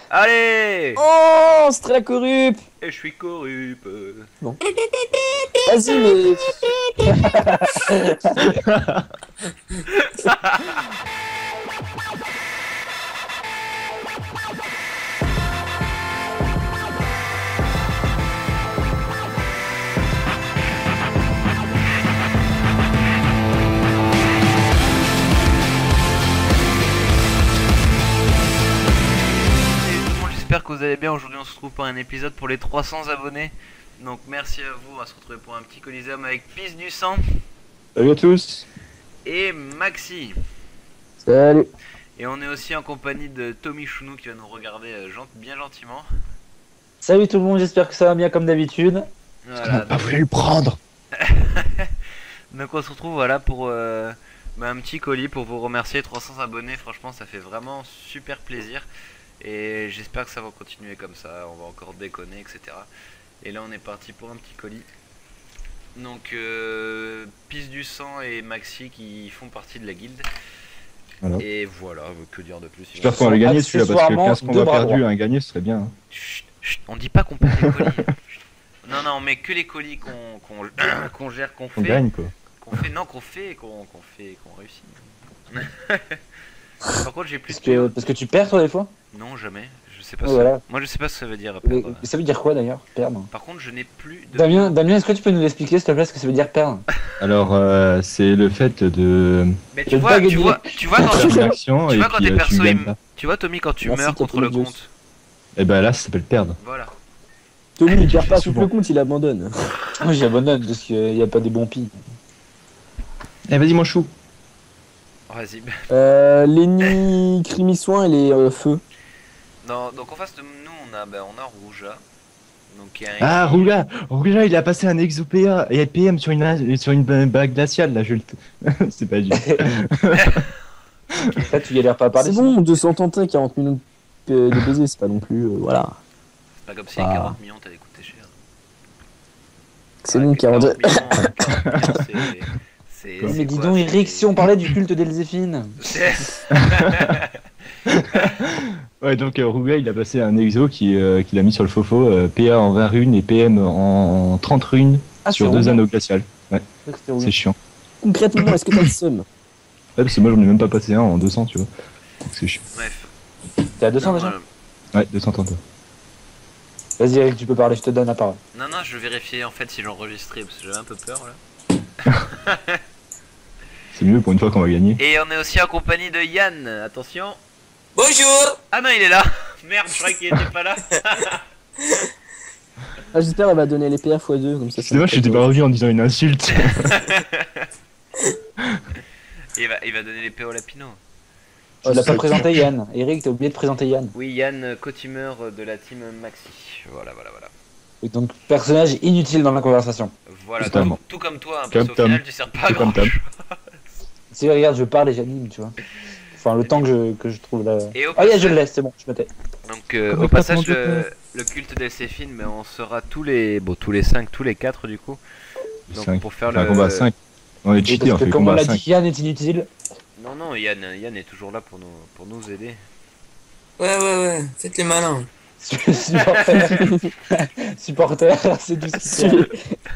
Allez. Oh, c'est très la corrup. Et je suis corrupt. Bon. Vas-y, mais... J'espère que vous allez bien. Aujourd'hui on se retrouve pour un épisode pour les 300 abonnés. Donc merci à vous, on va se retrouver pour un petit Coliseum avec Pisse du Sang Salut à tous. et Maxi. Salut. Et on est aussi en compagnie de Tommy Chounou qui va nous regarder bien gentiment. Salut tout le monde, j'espère que ça va bien comme d'habitude. Voilà, Pas voulu le prendre. donc on se retrouve voilà pour un petit colis pour vous remercier. 300 abonnés, franchement ça fait vraiment super plaisir. Et j'espère que ça va continuer comme ça, on va encore déconner, etc. Et là on est parti pour un petit colis. Donc Pisse du Sang et Maxi qui font partie de la guilde. Voilà. Et voilà, que dire de plus. J'espère qu'on va le gagner celui-là parce que 15 qu'on va perdu, un gagné ce serait bien. Chut, chut, on dit pas qu'on perd les colis. Non, non, on met que les colis qu'on gère, qu'on On fait. gagne quoi. Qu'on fait, non, qu'on fait, qu'on réussit. Par contre, j'ai plus Parce de PO. parce que tu perds toi des fois. Non, jamais. Je sais pas Ouais, ça. voilà. Moi, je sais pas ce que ça veut dire. Mais Perdre. ça veut dire quoi d'ailleurs, perdre? Par contre, je n'ai plus de. Damien, est-ce que tu peux nous expliquer s'il te plaît ce que ça veut dire perdre? Alors c'est le fait de Mais Je vais pas tu vois quand faire une action tu et vois quand puis tes persos, tu gagnes pas. tu vois Tommy quand tu Merci, meurs contre le Captain compte. Et ben là ça s'appelle perdre. Voilà. Tommy il perd fais pas tout souvent. le compte, il abandonne. Moi j'abandonne parce qu'il n'y a pas des bons pis. Eh vas-y mon chou. Vas-y. Lenny, Crimi Soin et les feux. Non, donc en face de nous, on a Rouja. Donc il y a un Ah Rouga il a passé un exopéa et PM sur une bague glaciale là je le... C'est pas juste. Là tu galères pas à parler. C'est bon, 200 tentins, 40 minutes de baiser, c'est pas non plus. Voilà. C'est pas comme si Ah. 40 millions t'allais coûter cher. C'est Ouais, bon, 40. 40 millions, c'est Mais dis quoi, donc c'est- Eric, si on parlait du culte d'Elzéphine. C'est- Ouais donc Rouga il a passé un exo qu'il a mis sur le fofo, PA en 20 runes et PM en 30 runes Ah, sur c'est 2 Rouga. anneaux glaciales. Ouais, Je crois que c'était Rouga. c'est chiant. Concrètement, est-ce que t'as le seum? Ouais parce que moi j'en ai même pas passé un en 200 tu vois. Donc c'est chiant. Bref. T'es à 200 déjà? Ouais 200 tentins. Vas-y Eric, tu peux parler, je te donne la parole. Non, non, je vérifiais en fait si j'enregistrais parce que j'avais un peu peur là. C'est mieux pour une fois qu'on va gagner. Et on est aussi en compagnie de Yann, attention. Bonjour. Ah non, il est là. Merde, je croyais qu'il était pas là. Ah, j'espère qu'elle va donner les PA x2, comme ça. C'est dommage, j'étais pas revenu en disant une insulte. Il va donner les PO Lapino. Tu l'as pas présenté Yann. Eric, t'as oublié de présenter Yann. Oui, Yann, cotimeur de la team Maxi. Voilà. Et donc personnage inutile dans la conversation. Voilà, Totalement. tout comme toi, hein, Comme parce qu'au Tom. final tu sers pas à Tout grand comme Tom. chose. Si regarde, je parle et j'anime, tu vois. Enfin le temps que je trouve là. Et au Ah yeah, passage- je le laisse, c'est bon, je me tais. Donc Comme au le passage, patron de le culte d'Elséphine, mais on sera tous les 5, tous les 4 du coup. Donc Cinq. pour faire Enfin, le combat 5. On est Et cheaté, on parce que fait comme on combat l'a 5. dit, Yann est inutile. Non, non, Yann est toujours là pour nous aider. Ouais, faites les malins. Supporter. Supporter, c'est du soutien.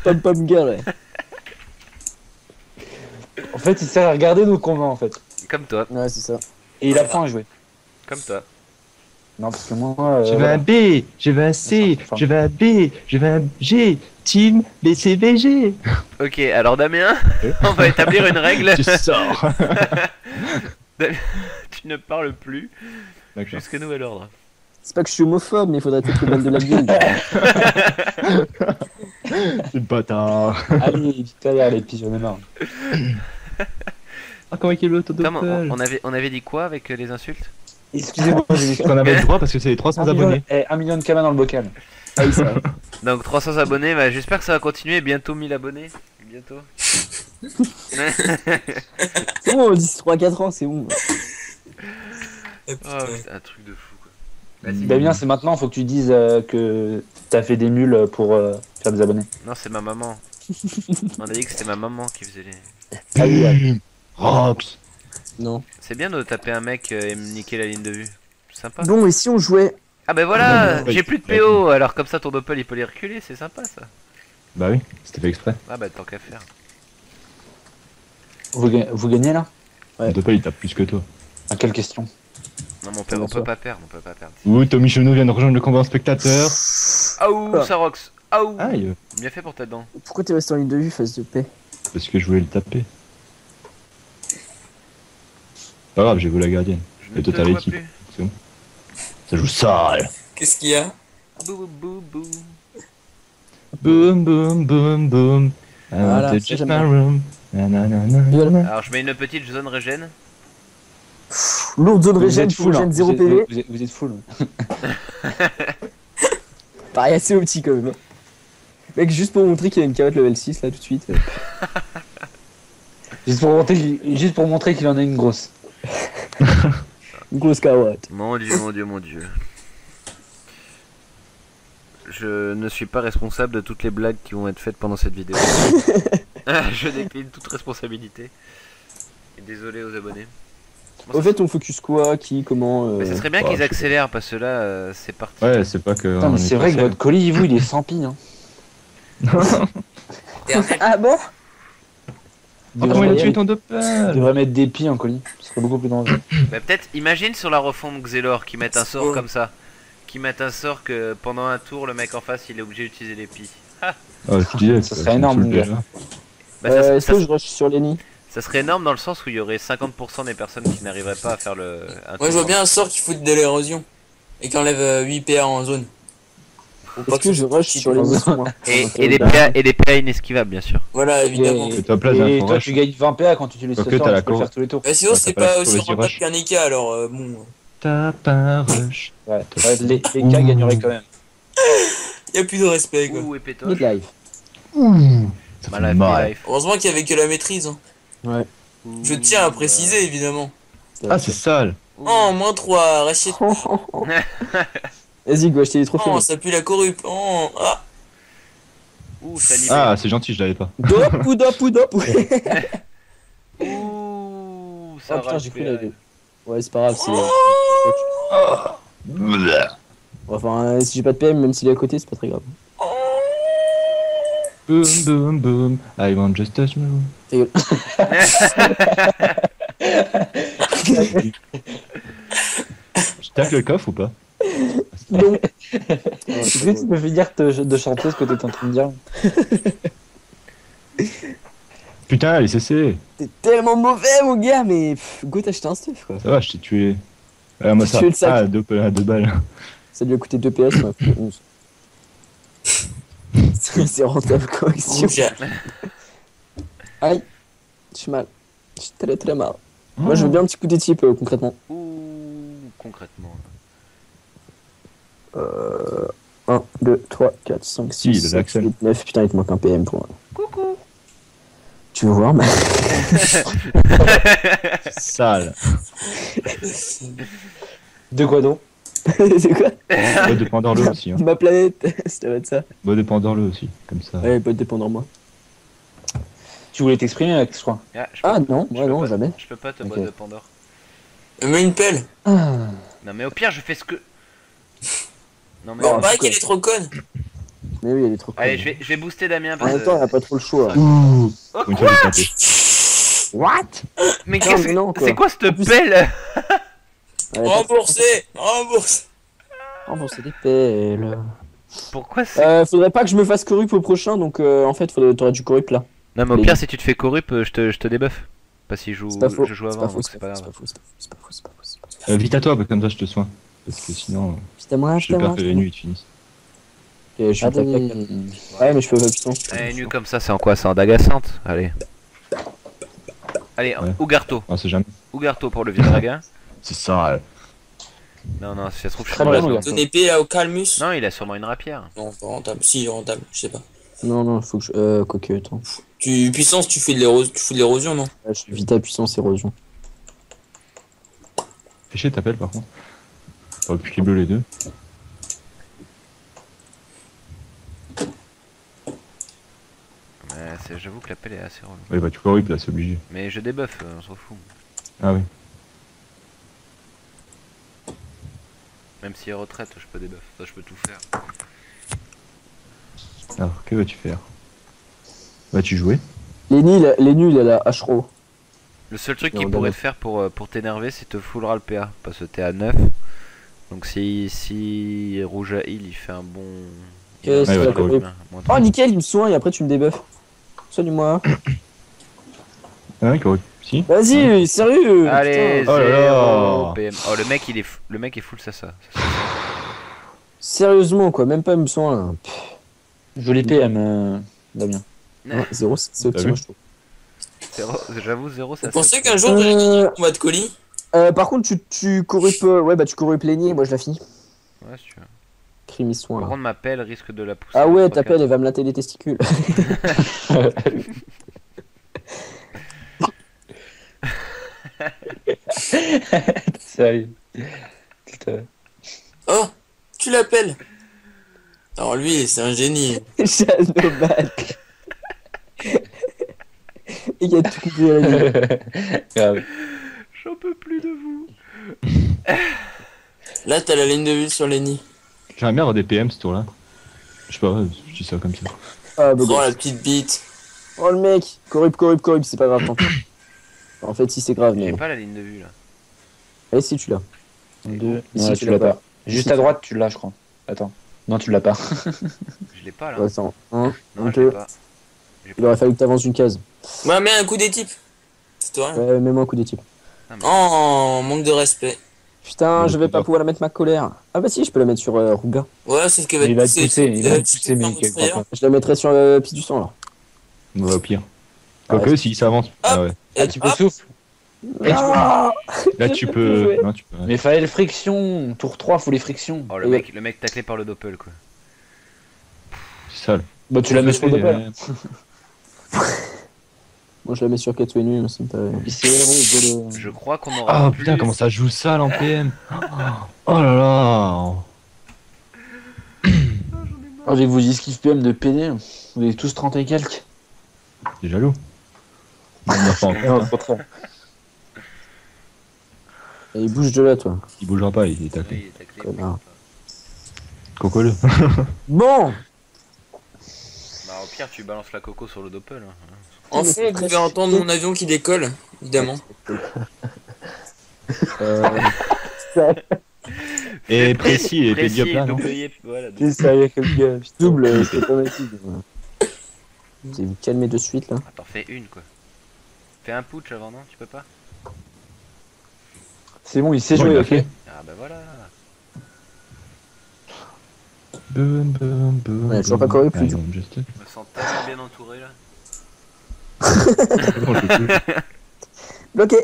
Pom pom girl, ouais. En fait, il sert à regarder nos combats en fait. Comme toi, Ouais, c'est ça. Et il apprend à jouer. comme toi. Non, parce que moi. Je veux un B, je veux un C, Enfin. je veux un B, je veux un G. Team BCBG. Ok, alors Damien, on va établir une règle. Tu sors. Tu ne parles plus D'accord. jusqu'à nouvel ordre. C'est pas que je suis homophobe, mais il faudrait peut-être le ban de la guilde. C'est bâtard. Allez, putain, les pigeons, on est marre. Ah, comment il est le taux de Tom, on avait dit quoi avec les insultes? Excusez-moi, j'ai dit qu'on avait le droit parce que c'est les 300 abonnés. 1 million de camas dans le bocal. Ah oui, ça. Donc 300 abonnés, bah, j'espère que ça va continuer, bientôt 1000 abonnés. Bientôt. C'est bon, d'ici 3-4 ans, c'est bon. Oh, c'est un truc de fou quoi. Vas-y. Damien, c'est maintenant, faut que tu dises que t'as fait des mules pour faire des abonnés. Non, c'est ma maman. On a dit que c'était ma maman qui faisait les. Ah oui, ouais. Non. C'est bien de taper un mec et me niquer la ligne de vue. Sympa. Bon, et si on jouait Ah bah voilà, non, non, j'ai ouais, plus de ouais. PO, alors comme ça ton Doppel il peut les reculer, c'est sympa ça. Bah oui, c'était fait exprès. Ah bah tant qu'à faire. Vous gagnez là? Ouais. Doppel il tape plus que toi. À quelle question? Non mais Comment on peut ça pas perdre, on peut pas perdre. Ouh, Tommy Chenot vient de rejoindre le combat en spectateur. Aouh, Ah. ça rox. Aouh. Aïe, Bien fait pour ta dent. Pourquoi t'es resté en ligne de vue, face de paix? parce que je voulais le taper. Pas grave, j'ai volé la gardienne. Je Et ne te Total vois Équipe. plus. Ça joue sale. Qu'est-ce qu'il y a? Bou bou bou. Boum boum boum boum. I Voilà, want to ça, just j'aime my bien. room. Na, na, na, na, Gueule. na. Alors je mets une petite zone régène. Lourde zone Vous régène, êtes full, hein. 0 Vous PV. êtes- vous êtes full. Pareil, assez petit quand même. Mec, juste pour montrer qu'il y a une carotte level 6 là tout de suite. Juste pour montrer qu'il en a une grosse. Une grosse carotte. Mon dieu, mon dieu, mon dieu. Je ne suis pas responsable de toutes les blagues qui vont être faites pendant cette vidéo. Je décline toute responsabilité. Et désolé aux abonnés. Bon, Au ça- fait, on focus quoi? Qui? Comment? mais ça serait bien bah, qu'ils je sais accélèrent parce que là c'est parti. Ouais, c'est pas que. Putain, mais on c'est est vrai que pressé. votre colis, vous, il est sans pile. Hein. Ah bon? Oh, comment il a tué ton Doppel? Il devrait mettre des pieds en colis. Ce serait beaucoup plus dangereux. Bah, peut-être, imagine sur la refonte Xelor qui mettent un sort comme ça. Qui mettent un sort que pendant un tour le mec en face il est obligé d'utiliser les pies. Oh, je disais, Ça serait énorme, mon gars. Bah, ça, Est-ce que je rush sur Lenny? ça serait énorme dans le sens où il y aurait 50% des personnes qui n'arriveraient pas à faire un Moi je vois bien un sort qui fout de l'érosion. Et qui enlève 8 PA en zone. Faut pas Est-ce que je rush sur Lenny sur moi? Et des PA, et des PA inesquivables bien sûr. Voilà, évidemment. Et toi, place, Et hein, toi, rush. tu gagnes 20 PA quand tu utilises Ok, ce sort, t'as la tu peux le cour. faire tous les tours. Bah, sinon Ouais, c'est t'as pas pas la aussi vas-y, rentable rush. qu'un Eka alors bon. Tape un rush. Ouais, ouais, les cas gagneraient quand même. Y'a plus de respect quoi. Ouh, et pétoche. Midlife. Ça Ma fait life, mal. my life. Heureusement qu'il y avait que la maîtrise. Hein. Ouais. Je tiens à préciser évidemment. Ah, c'est sale. Oh, moins 3, Rachid. Vas-y, go acheter les trophées. Oh, mec. ça pue la corrupe. Oh, ah. Ouh, ça libère. Ah, c'est gentil, je l'avais pas. Dop ou dop ou dop. Ouh, ça Oh putain, j'ai cru qu'il récupère. avait. Ouais, c'est pas grave. c'est- Enfin, si j'ai pas de PM, même s'il est à côté, c'est pas très grave. Boom, boom, boom. I want just touch my room. Je tacle le coffre ou pas? Non. Est-ce que tu peux finir de chanter ce que t'es en train de dire? Putain, allez, cessez. T'es tellement mauvais, mon gars, mais pff, go t'acheter un stuff quoi. Ça va, je t'ai tué. Moi, T'as ça. tué le sac. Ah, deux balles. Ça lui a coûté 2 PS, m'a fait 11. C'est rentable correction. Rouge. Aïe, je suis mal. Je suis très très mal. Moi, je veux bien un petit coup de type concrètement. Ouh, concrètement. 1, 2, 3, 4, 5, Si, 6, il a 7, l'accent. 8, 9. Putain, il te manque un PM pour moi. Coucou. Tu veux voir ma... Sale. De quoi donc? C'est quoi? Boîte de Pandore-le aussi. Hein. Ma planète, ça va être ça. Boîte de Pandore-le aussi, comme ça. Ouais, peut dépendre de moi. Tu voulais t'exprimer, Alex, je crois. Ah, je peux- Ah non, je moi peux non, pas- jamais. Je peux pas te Ok. boîte de Pandore. Mets une pelle. Ah. Non mais au pire je fais ce que... Non mais... Bon, Oh, pareil putain. qu'elle est trop conne. Mais oui, elle est trop Allez, conne. je vais booster Damien En parce même temps, elle que... a pas trop le choix. Ça- Ouh. Oh, Une fois, j'ai tenté. Mais Non, qu'est-ce mais non, que... quoi. C'est quoi cette En plus- pelle? Elle a pas- Remboursé. Rembourse. Oh bon, c'est des pelles. Pourquoi c'est... Faudrait pas que je me fasse corrup au prochain, donc en fait, t'aurais du corrup là. Non mais au les- pire si tu te fais corrup, je te débuffe. Pas si je C'est pas faux. joue C'est avant, pas faux, donc c'est c'est pas pas faux, grave. c'est pas faux, c'est pas faux, c'est pas faux. Vite à toi, comme ça je te soigne. Parce que sinon, Putain, moi, je perds que les nuits finissent. Ok, je suis tac, tac, tac. Ouais, mais je peux pas putain. Allez, nu comme ça, c'est en quoi? C'est en Dagacante? Allez. Allez, Ouais. Ougarto. On sait jamais. Ougarto pour le vieux draguin. C'est ça. Non, non, si ça se trouve, je suis Très dans bien, la zone. Ougarto. Donner P au Calmus. Non, il a sûrement une rapière. Non, pas rentable. Si, rentable, je sais pas. Non, non, faut que je. Quoique, attends. Puissance, tu fais de l'érosion, tu fous de l'érosion, non? Ouais, je suis vita puissance érosion. Fais chier, t'appelles par contre. T'aurais pu bleu les deux. J'avoue que l'appel est assez relou. Ouais, bah tu corrupes là, c'est obligé. Mais je débuffe, on s'en fout. Ah oui. Même s'il est retraite, je peux débuff. Ça, je peux tout faire. Alors, que vas-tu faire? Vas-tu jouer? Lenny, il a la Ashro. Le seul truc Et qu'il on pourrait débuff. te faire pour t'énerver, c'est te fullera le PA. Parce que t'es à 9. Donc si rouge à heal, il fait un bon... il Ouais, a c'est un la bon corrupte. moins- moins Oh, trois. nickel, il me soigne et après tu me débuffes. Soigne-moi. Ah, correct. Si? Vas-y, sérieux. Allez, putain. Oh là 0 là. PM. Oh, le mec il est full ça. Sérieusement, quoi, même pas me soin là. Joli PM, Damien. Non, 0, c'est T'as optimal, vu je trouve. J'avoue, 0 c'est Vous assez pensez optimal. qu'un jour je vais gagner le combat de colis? Par contre, tu corrupes. Ouais, bah tu corrupes Lenny et moi je la finis. Ouais, si tu veux. Crime Par soin. contre, ma pelle risque de la pousser. Ah ouais, de ta 3-4. pelle, elle va me latter les testicules. Sérieux. Putain. Oh, tu l'appelles. Alors lui, c'est un génie. Jalnobat. Il a tout coupé à la gueule. Grave. J'en peux plus de vous. Là, t'as la ligne de vue sur Lenny. J'aimerais bien avoir des PM ce tour-là. Je sais pas, je dis ça comme ça. Ah, bah, Oh, bon. la petite bite. Oh le mec, corrupte, c'est pas grave, tant pis. En fait, si c'est grave, mais. J'ai pas la ligne de vue là. Allez, si tu l'as. Deux. Ici, Ouais, tu tu l'as pas. Juste Ici, à droite, tu l'as, je crois. Attends. Non, tu l'as pas. Je l'ai pas là. Ouais, attends, un, Non, je deux. l'ai pas. J'ai Il aurait fallu que t'avances une case. Ouais, mets un coup des types. C'est toi. Ouais, mets-moi un coup d'équipe. Oh, manque de respect. Putain, Ouais, je vais pas d'accord. pouvoir la mettre ma colère. Ah bah si, je peux la mettre sur Rouga. Ouais, c'est ce que va Il va te pousser, il va te tu pousser, fais mais un il moutre ailleurs. Je la mettrai sur Piste du Sang alors. Ouais, au pire. Ah, Quoique, si ça avance. Ah ouais. Ah, tu peux hop, souffle. Ah Là, Je tu peux peux. plus jouer. Non, tu peux. Mais fallait le friction. Tour 3, faut les frictions. Oh, Et le mec taclé par le doppel quoi. C'est sale. Bah, tu la mets sur le doppel. Moi je la mets sur Katwenu, ça me paraît. C'est héros, Je crois qu'on aura Ah plus... putain, comment ça joue sale en PM. Oh là là. Avec vos esquives PM de PD, vous avez tous 30 et quelques. T'es jaloux. Non, enfin, Non, au contraire. Allez, bouge de là, toi. il bougera pas, il est taclé. Oui, il est taclé. Connard. Coco le. Bon Bah au pire tu balances la coco sur le doppel. Hein. En fond, vous pouvez entendre mon avion qui décolle, évidemment. Et précis et Précis, pédiop là, non? double, voilà. T'es sérieux comme gars. Double, c'est pas facile. Vous allez vous calmer de suite là. Attends, fais une quoi. Fais un putsch avant, non? Tu peux pas? C'est bon, il sait Bon, il jouer, l'a ok. fait. Ah bah voilà. Boum, boum, boum, Ouais, toujours pas boum. correct, plus Ah, non, juste- Je me sens tellement bien entouré là. Bon, je peux plus. Bloqué.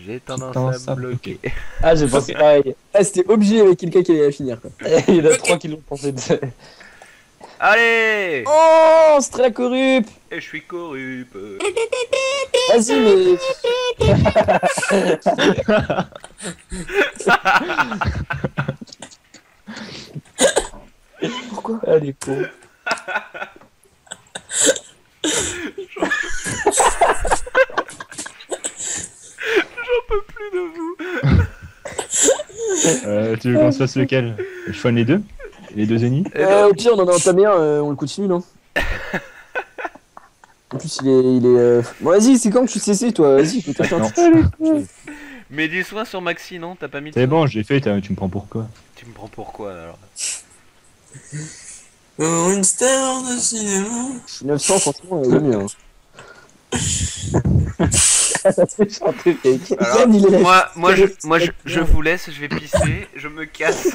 J'ai tendance Tendance à à bloquer. Ah, j'ai pensé pareil. Ah, c'était obligé avec quelqu'un qui allait la finir quoi. Il y en a 3 qui l'ont pensé. Allez! Oh, c'est très la corrupe. Et je suis corrupt. Vas-y, mais. Pourquoi? Ah, les cons. J'en peux plus de vous. Tu veux qu'on se fasse lequel? Je fais les deux? Les deux ennemis? Au pire, on en a entamé un, on le continue, non? En plus, il est. Bon, vas-y, c'est quand que tu te cessais, toi? Vas-y, écoute, attends. Non. Mets du soin sur Maxi, non? T'as pas mis de C'est soin? bon, je l'ai fait, tu me prends pour quoi? Tu me prends pour quoi alors? Oh, une star de cinéma. 900, franchement, il est mieux. Hein. Chanter, mec. Alors, Yann, il est là. je vous laisse, je vais pisser, je me casse.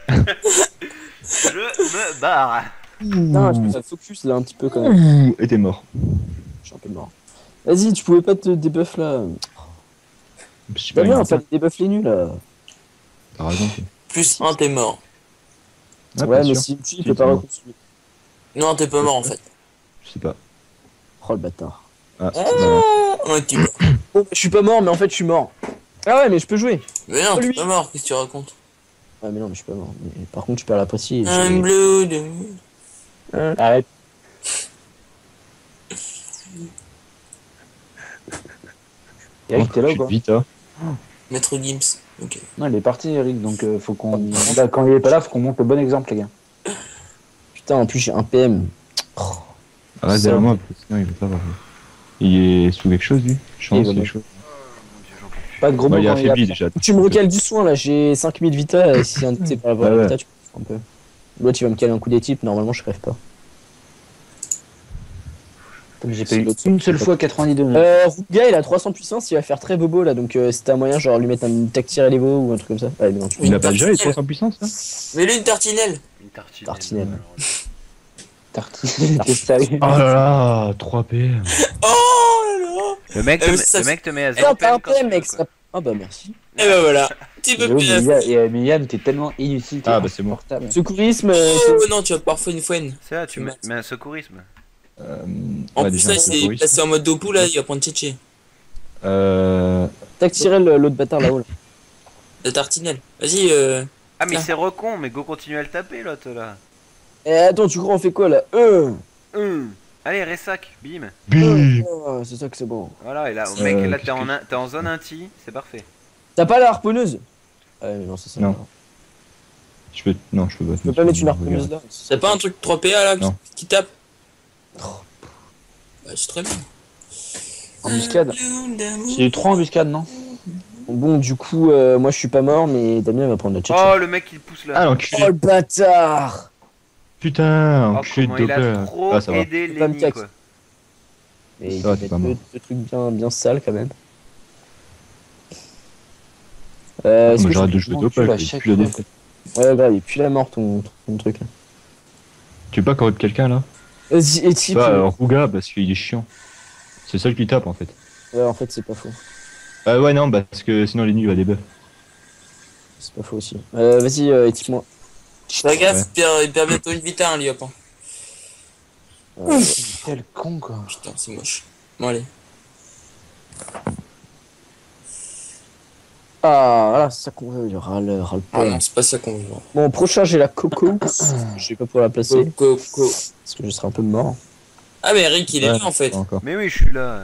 Je me barre. Putain, je peux faire focus là un petit peu quand même. Ouh, et t'es mort. Je suis un peu mort. Vas-y, tu pouvais pas te débuff là. Je sais T'as pas, bien, il enfin, débuff les nuls là. T'as raison. Plus 1, t'es mort. Ah, Ouais, pas mais sûr. si tu Si, peux pas t'es mort. reconstruire. Non, t'es pas mort en fait. Je sais pas. Oh le bâtard. Ah, Ouais, tu mort. Oh, je suis pas mort, mais en fait, je suis mort. Ah ouais, mais je peux jouer. Mais non, t'es Lui. pas mort, qu'est-ce que tu racontes? Ah, mais non, mais je suis pas mort. Mais, par contre, tu perds l'apprécier. Un bleu de... Arrête. Eric, t'es là ou je pas? suis vite, hein. Maître Gims. Ok. Non, il est parti, Eric, donc faut qu'on. Là, quand il est pas là, faut qu'on montre le bon exemple, les gars. Putain, en plus, j'ai un PM. Reste Ça, derrière moi, parce que sinon il va pas voir. Il est sous quelque chose, lui. Je pense Il va quelque chose. Mon Dieu, j'en peux plus. Pas de gros Bah, mots il est quand affaibli déjà. Tu me recales du soin là, j'ai 5000 vita et si un de tes par avoir Ah la ouais. vita, tu peux un peu. L'autre il va me caler un coup des types, normalement je crève pas. Comme j'ai pas eu une seule fois 92. Ruga il a 300 puissance, il va faire très bobo là, donc si t'as moyen, genre lui mettre un tac tir Evo ou un truc comme ça. Ouais, mais non, tu peux. Il Une a pas déjà les tartinelle. 300 puissance là Mais lui, une tartinelle. Une tartine. Tartinelle. Tartine. T'es sérieux? Oh là là, 3 PM. Oh là là. Le mec, mais ça, le mec te met à Eh, t'as 0 PM un quand PM tu mec, veux, ça. quoi. Ah bah merci. Et bah voilà. Petit peu J'avoue, PF. mais Yann, t'es tellement inutile. Ah, bah, c'est bon. insupportable. Secourisme, Oh non, tu vas parfois une fois. C'est là, tu mets un secourisme. En Ouais, plus, déjà, là, un c'est secourisme. passé en mode Dopu, là, il va prendre Tchétché. tac tirer l'autre bâtard là-haut. Là. La tartinelle. Vas-y, Ah, mais Là. c'est recon, mais go continue à le taper, l'autre là. Eh attends, tu crois on fait quoi là Allez, Ressac, bim. Bim. Oh, c'est ça que c'est bon. Voilà, et là, Euh, mec, là, qu'est-ce que- t'es en zone inti, c'est parfait. T'as pas la harponneuse? Ouais, mais non, c'est ça. Non. Je peux. Non, je peux pas. Tu peux pas mettre une harponneuse là? t'as pas un truc 3 PA là Non. qui tape? Bah, c'est très bien. Embuscade. J'ai eu 3 embuscades, non? Bon, du coup, moi je suis pas mort, mais Damien va prendre la tchatcha. Oh, le mec, il pousse là. Ah, Oh l'enculé. le bâtard! Putain, Oh, enculé de comment il a doper. trop Ah, ça va. aidé Faut pas me Lenny, cax. quoi. Mais il Ça va, fait t'es pas mort. deux trucs bien sales quand même. Moi, Est-ce que j'arrête je- de jouer je Dopal, m'encule à j'ai chaque plus la fois. défaite. Ouais, grave, il est plus la mort ton truc là. Tu veux pas corrupte quelqu'un là Vas-y, et type. Bah, Ruga, parce qu'il est chiant. C'est le seul qui tape en fait. Ouais, en fait, c'est pas faux. Ouais, non, parce que sinon les nuls il va debuff. C'est pas faux aussi. Vas-y, équipe-moi. Fais gaffe, il perd bientôt une vita, hein, Liop. Hein. Quel con, quoi. Putain, c'est moche. Bon, allez. Ah, voilà, c'est ça qu'on veut, il râle Ah pas. non, c'est pas ça qu'on veut. Bon, prochain, j'ai la Coco. Je sais pas pour la placer, Coco. parce que je serai un peu mort. Ah, mais Eric, il est Ouais, là en fait. pas encore. Mais oui, je suis là.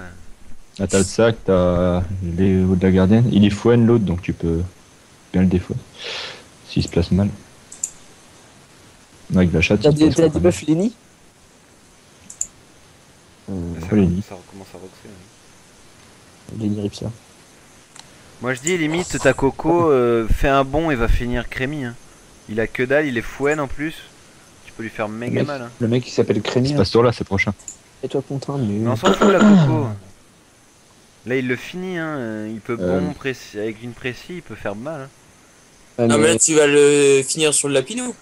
Ah, t'as le sac, t'as les hauts de la gardienne. Il est fouenne l'autre, donc tu peux bien le défouer. S'il se place mal. Avec la chatte. T'as il se place des pas buffs Lenny? Ça, Lenny. ça recommence à roxer. Hein. Lenny Ripsia. Moi, je dis, limite, ta Coco fait un bond et va finir crémi. Hein. Il a que dalle, il est fouenne en plus. Tu peux lui faire méga mec. mal. Hein. Le mec qui s'appelle Il Crémy. se passe tour là, c'est prochain. Et toi content, Mais on s'en fout, la Coco. Là, il le finit. Hein. Il peut bon précis, avec une précis, il peut faire mal. Hein. Non, mais là, tu vas le finir sur le lapino.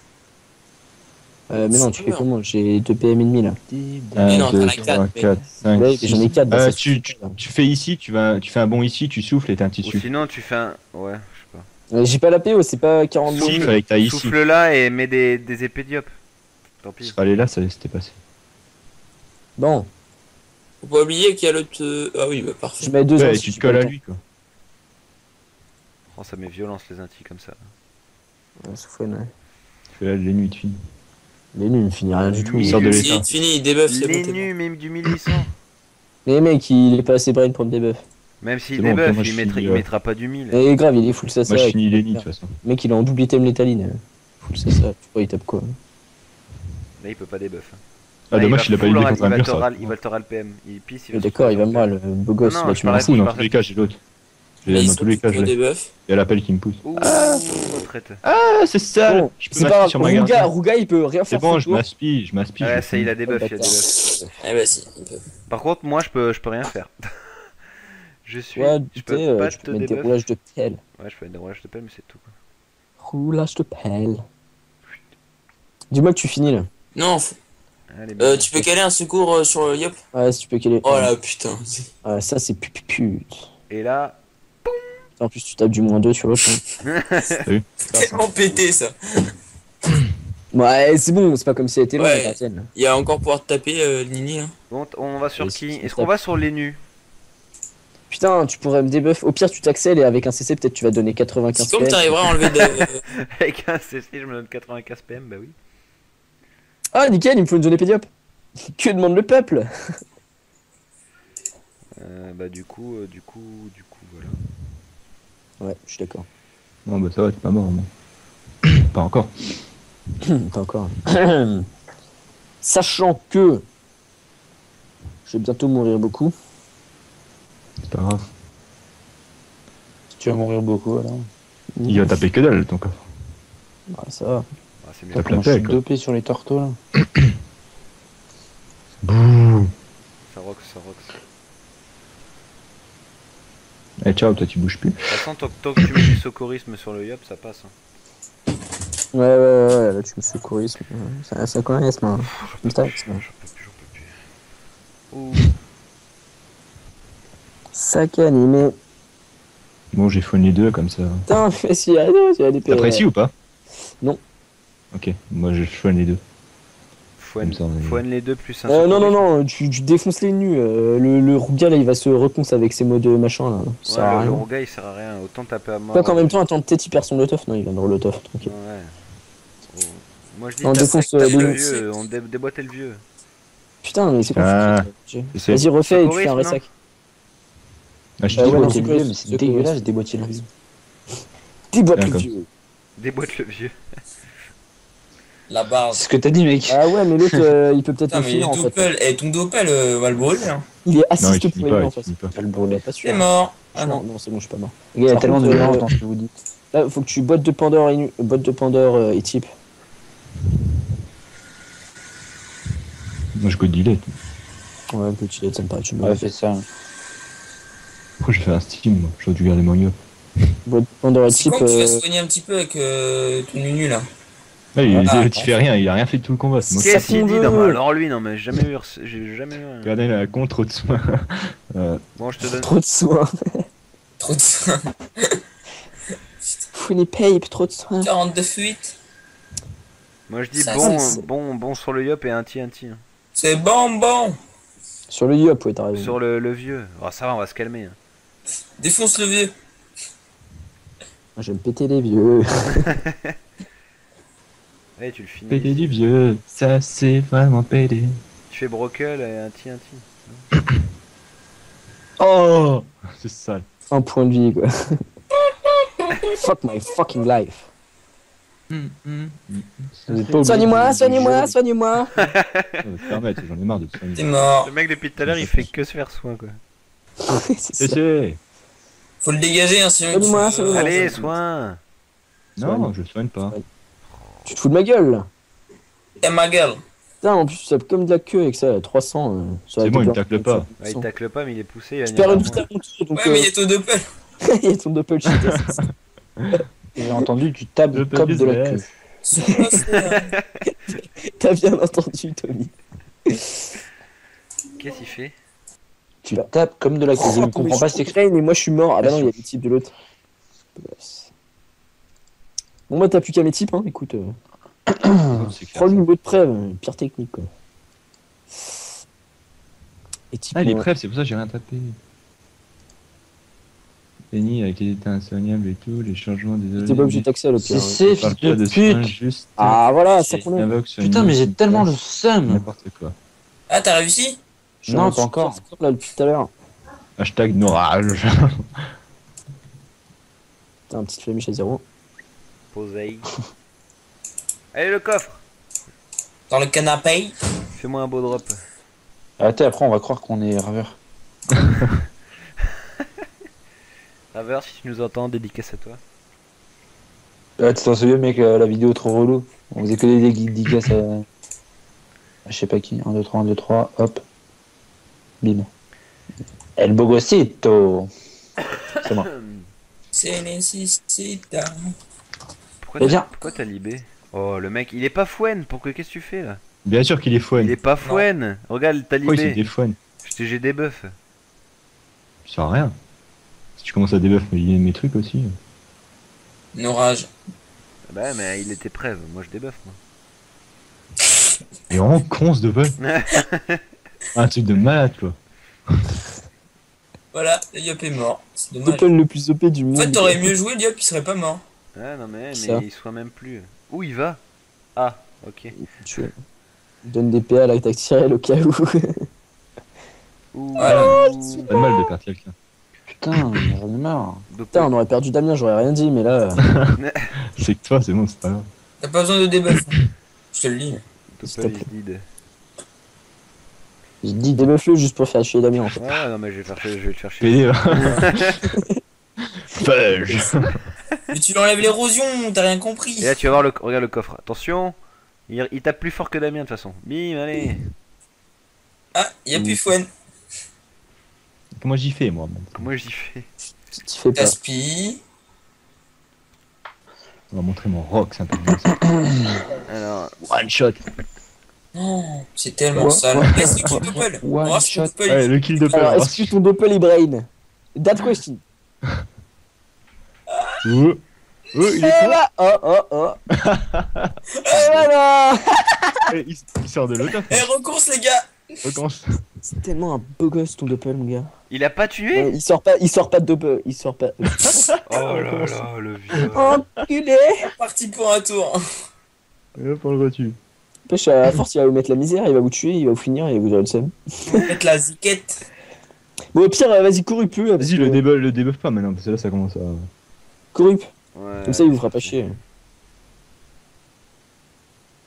Mais non, tu fais comment? J'ai 2 PM et demi là. 1, non, 2, t'en as 3, quatre, 4, 5. Ouais, j'en ai 4. Tu fais ici, tu fais un bond ici, tu souffles et t'as un petit Ou souffle. sinon, tu fais un. Ouais, je sais pas. J'ai pas la PO, c'est pas 40 Souffle. Souffle avec ta ici. Souffle là et mets des épées diop. Tant Tu pis. serais allé là, ça s'était passé. Bon, Faut pas oublier qu'il y a l'autre. Ah oui, bah je parfait. mets 2 ans. Ouais, et si tu j'ai te pas colles le à temps. lui quoi. Oh, ça met violence les intis comme ça. Ouais, c'est fun, ouais. Tu fais là les nuits de fini. Les nuls, il finit rien du tout. Il sort de Il l'état. est fini, il debuff, c'est Les bon. t'es nus, même du 1800. Mais mec, il est pas assez brain pour me debuff. Même s'il C'est bon, après, débuff, moi, je il suis, mettra pas du 1000. Et grave, il est full sasa. Moi je Le finis les nids de toute façon. mec, il est en double item létaline. Full sasa, tu vois, il tape quoi? Là, il peut pas débuff. Hein. Ah Là, dommage, il a pas eu full le ral- contre un mur ça. Il va te ral PM. Il pisse, il va se D'accord, il va retrouver moi, le beau gosse. Non, non, bah, je tu m'as parlais- Fou, dans par- tous les cas j'ai l'autre. Là, ils Dans sont tous les cas je au l'ai. debuff. Il y a l'appel qui me pousse. Ouh, retraite. Ah c'est sale. Bon, Je peux c'est pas m'asseoir grave. sur ma garde. Ruga, il peut rien C'est faire. bon, son je tour. m'aspire, Ouais, ça, il a des buffs, il a des d'accord. buffs. Eh bah si, il peut. Par contre, moi, je peux rien faire. Je suis. Ouais, Je tu peux sais, pas tu te peux mettre des débuff. roulages de pelle. Ouais, je peux mettre des roulages de pelle, mais c'est tout. Quoi. Roulage de pelle. Dis-moi que tu finis là. Non, Allez, tu peux caler un secours sur Yop. Ouais, si tu peux caler. Oh là, putain. Ouais, ça, c'est pute. Et là, En plus, tu tapes du -2 sur l'autre. Hein. Tellement pété ça. Ouais, c'est bon, c'est pas comme si elle était longue Ouais. la gardienne. Il y a encore pouvoir te taper Nini. Hein. bon, on va sur Et qui si Est-ce ça qu'on va sur les nus Putain, tu pourrais me debuff. Au pire, tu t'accèles et avec un CC, peut-être tu vas donner 95 C'est comme PM. t'arriveras à enlever de. Avec un CC, je me donne 95 PM, bah oui. Ah, nickel, il me faut une zone épédiope. Que demande le peuple? Bah du coup, voilà. Ouais, je suis d'accord. Non, bah ça va, t'es pas mort, moi. Pas encore. Pas encore. Sachant que je vais bientôt mourir beaucoup. C'est pas grave. Tu vas mourir beaucoup alors. Il va taper que dalle, ton coffre. Ouais, ça va. Ah, c'est bien. T'as Comment plein je suis quoi. dopé sur les tortos là. Bouh. Ça rock, ça rock. Eh, ciao, toi, tu bouges plus. De toute façon, tant que tu mets du socorrisme sur le yop, ça passe. Hein. Ouais, là tu me secourisme. Ça connaisse, moi. J'en peux plus. Ouh. Sac animé. Bon, j'ai fourni les deux, comme ça. Putain, mais si, non, tu as des T'apprécies ou pas? Non. Ok, moi je fourni les deux. Foine, Comme ça, on est- foine les deux plus un non, tu défonces les nus. Le Rugal là il va se reconce avec ses modes machin là. Ça sert à Ouais, le rien. Rouga il sert à rien, autant taper à mort. Quoi qu'en même temps, attends, peut-être il perd son lotof. Non, il vient de relotof, tranquille. Ouais. Oh. Moi je dis On tape- défonce, tape les le deux. vieux, on déboîtait le vieux. Putain, mais c'est quoi Ah, ce truc? c'est- Vas-y, refais et tu Secourisme, fais un non ressac. Ah, je Ah dis, ouais, ouais, non, Déboîter c'est le vieux, quoi, mais c'est c'est quoi, dégueulasse c'est- déboîter le vieux. Déboîte Ouais, le comme vieux. Déboîte le vieux. La barre. C'est ce que t'as dit mec. Ah ouais, mais l'autre il peut peut-être Putain, le mais finir en fait. Doppel, et ton Doppel va le brûler. Hein. Il est Non, il assisté finit pour pas, lui il en fait. finit pas. Va le brûler. Pas sûr. T'es mort. Ah non. Non, c'est bon, je suis pas mort. Les gars, il y a Par tellement de contre, violence dans ce que vous dites. Là, faut que tu boîte de Pandore et type. Moi je go dealer. Ouais, petit ça me paraît tu me Ouais, fais ça. Pourquoi j'ai fait un Steam, moi? J'aurais dû garder mon yop. Boîte de Pandore et C'est type. quand tu vas soigner un petit peu avec ton nunu là. Ah, Ah, tu fais rien, il a rien fait de tout le combat. C'est moi qui- Qu'est-ce qu'il dit? Non, mais veut. alors lui, non, mais j'ai jamais eu un. Regardez la contre de soin. Bon, je te donne. Trop de soins. Trop de soins. Funny Pape, trop de soins. 42 fuites. Moi je dis Ça, bon, bon sur le yop et un ti. Hein. C'est bon. Sur le Yop, ouais, t'as raison. Sur le vieux. Oh, ça va, on va se calmer. Hein. Défonce le vieux. Moi, j'aime péter les vieux. Allez, tu le finis. Pédé du vieux, ça c'est vraiment pédé. Tu fais brocal et un ti. Oh, c'est sale. Un point de vie, quoi. Fuck my fucking life. Vous êtes pas obligé Soignez-moi, de- soignez-moi, soignez-moi. Ça va te permettre, j'en ai marre de te soigner. T'es mort. Le mec depuis tout à l'heure il fait que se faire soin quoi. C'est ça. C'est. Faut le dégager, hein, sinon. Soigne-moi, tu- soigne-moi. Allez, soin. Non, je soigne pas. Tu te fous de ma gueule, là. Et ma gueule. Putain, en plus, ça comme de la queue avec ça, 300. Ça aurait C'est bon, été il me bien. tacle pas. Ouais, il tacle pas mais il est poussé. Il Je va perds une venir petite vers moi. aventure, donc Ouais, mais il y a ton Doppel. il y a ton double shit. J'ai entendu, tu tapes Le comme de la PDS. queue. C'est quoi, ça T'as bien entendu, Tommy. Qu'est-ce qu'il fait? Tu tapes comme de la queue. Je ne comprends pas cette expression. Mais moi, je suis mort. Ah bah non, il y a des types de l'autre. Bon, bah, t'as plus qu'à mes types, hein. Écoute, C'est clair, prends le ça. niveau de preuve. Pire technique, quoi. Et type, Ah, il est ouais. prêt, c'est pour ça que j'ai rien tapé. Penny avec les états insoignables et tout, les changements des T'es pas obligé de taxer, le pire. C'est ouais. fils de pute. Juste. Ah, voilà, ça qu'on aime. Invoque sur Putain, une mais j'ai autre tellement le classe, seum. N'importe quoi. Ah, t'as réussi? Non, pas encore. Là, depuis tout à l'heure. Hashtag Norage. T'as un petit flamiche à 0. Posey. Allez le coffre. Dans le canapé. Fais-moi un beau drop. Arrêtez, après on va croire qu'on est raveur. Raver, si tu nous entends, dédicace à toi. Ah, tu t'en souviens, mec, la vidéo trop relou. On faisait que des dédicaces à. Je sais pas qui. 1, 2, 3, 1, 2, 3, hop. Bim. El Bogosito. C'est moi. C'est nécessita. Pourquoi Eh t'as bien. pourquoi t'as libé? Oh le mec, il est pas fouenne. Pourquoi qu'est-ce que tu fais là? Bien sûr qu'il est Il fouine. est pas fouenne. Regarde, t'as Pourquoi il s'est libé. défouine? J'ai des buffs. Ça sert à rien. Si tu commences à débuff mes trucs aussi. Nos rages. Bah mais il était prêt. Moi je débuff moi. Et vraiment con ce debuff. Un truc de malade quoi. Voilà, le Yop est mort. C'est dommage. Doppel le plus OP du En monde. fait, t'aurais mieux joué, le Yop, il serait pas mort. Ah non mais Ça. il soit même plus. Où il va? Ah ok. Tu donnes des PA à la tactile au cas où. Ouh. Voilà. C'est pas de mal de perdre quelqu'un. Putain, j'en ai marre. Putain, on aurait perdu Damien, j'aurais rien dit, mais là. C'est que toi, c'est bon, c'est pas grave. T'as pas besoin de debuff. Je te le dis. Doppel is dead. J'ai dit Débuff-le juste pour faire chier Damien en fait. Ah non mais je vais te faire chier. PD, Fudge. Mais tu lui enlèves l'érosion, t'as rien compris. Et là tu vas voir regarde le coffre. Attention, il tape plus fort que Damien de toute façon. Bim, allez. Ah, y'a plus Fouane. Comment j'y fais, moi? Comment j'y fais? Tu fais pas. Gaspi. On va montrer mon rock, c'est un peu bien ça. Alors, One shot. Non, c'est tellement Quoi sale. Laisse le kill doppel. On va voir si One le doppel, Ouais, le kill de Alors, peur. est-ce que ton doppel est brain? That question. Il Eh est con. bah, oh. Et voilà. Il sort de l'autre. Eh, recourse les gars. Recommence. C'est tellement un beau gosse ton doppel, mon gars. il a pas tué? Ouais, il sort pas de doppel, il sort pas. Oh là là, le vieux. Enculé. Parti pour un tour. Et hop, on le retue. Pêche, à force, il va vous mettre la misère, il va vous tuer, il va vous finir et vous aurez le seum. On va mettre la ziquette. Bon, au pire, vas-y, Corup plus. Vas-y, le debuff pas maintenant, parce que là, ça commence à. Corup. Ouais, Comme ça, il vous fera pas chier.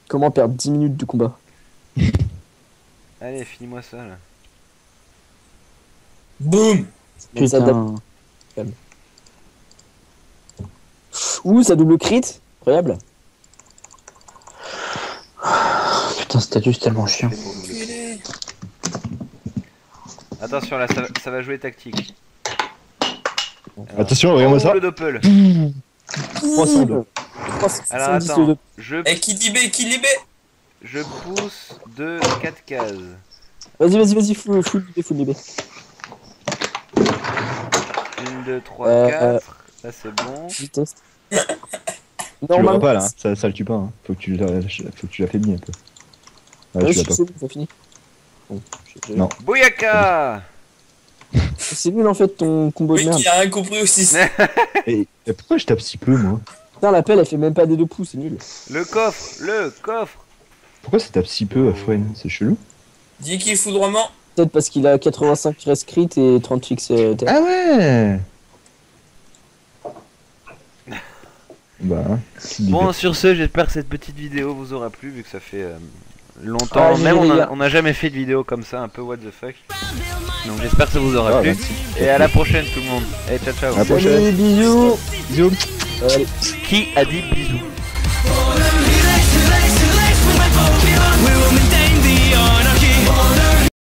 Comment perdre 10 minutes de combat? Allez, finis-moi ça là. Boum. Putain. Ouh, ça double crit. Incroyable. Putain, statut, c'est tellement chiant. Enculé. Attention là, ça va jouer tactique. Alors, Attention, regarde-moi ça. le doppel. 302. Alors attends, je Eh, qui dit B, qui dit B. Je pousse de 4 cases. Vas-y, full DB. 1, 2, 3, 4. Là c'est bon. Vitesse. Tu l'auras pas là, ça le tue pas. Hein. Faut que tu l'affaiblis un peu. Ah, Ouais, tu l'as pas. c'est bon, ça finit. Bon, Non. Bouyaka! C'est nul en fait ton combo de Oui, merde. qui a rien compris aussi. Et pourquoi je tape si peu, moi? Putain, la pelle elle fait même pas des 2 pouces, c'est nul. Le coffre! Pourquoi ça tape si peu à Fouane? C'est chelou. Dis qui foudroiement. Peut-être parce qu'il a 85 rest crit et 30 fixe terre. Ah ouais! Bah, Bon, sur ce, j'espère que cette petite vidéo vous aura plu, vu que ça fait longtemps. Ah, Même les gars. on a jamais fait de vidéo comme ça, un peu what the fuck. Donc j'espère que ça vous aura Ah, plu. merci. Et à la prochaine tout le monde. Allez, ciao ciao. À la prochaine. Salut, bisous. Bisous. Allez. Qui a dit bisous?